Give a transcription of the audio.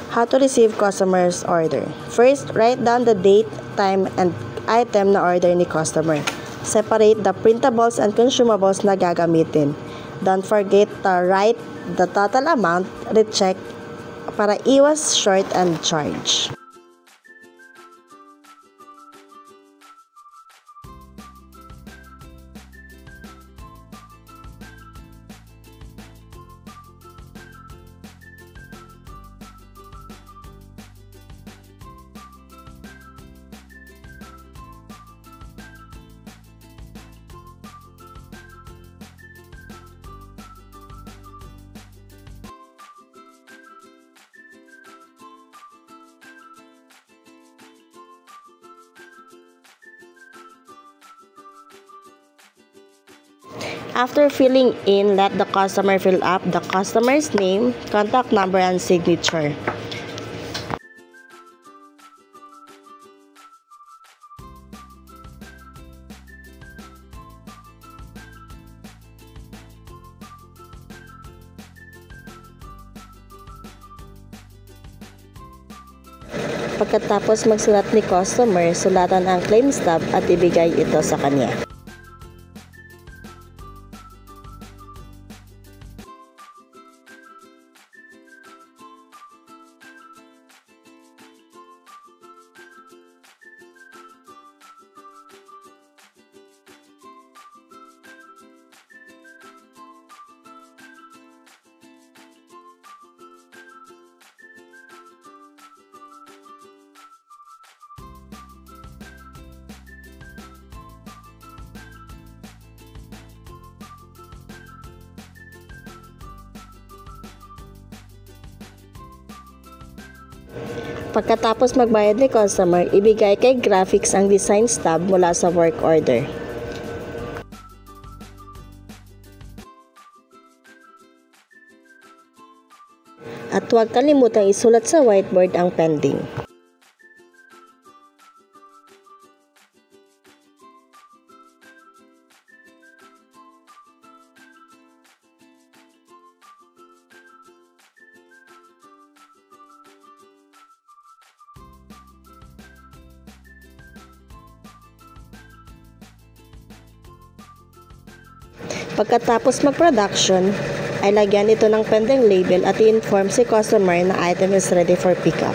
How to receive customer's order. First, write down the date, time, and item na order ni customer. Separate the printables and consumables na gagamitin. Don't forget to write the total amount, recheck para iwas short and charge. After filling in, let the customer fill up the customer's name, contact number, and signature. Pagkatapos magsulat ni customer, sulatan ang claim stub at ibigay ito sa kanya. Pagkatapos magbayad ni customer, ibigay kay graphics ang design stub mula sa work order. At huwag kalimutang isulat sa whiteboard ang pending. Pagkatapos mag-production, ay lagyan ito ng pending label at i-inform si customer na item is ready for pickup.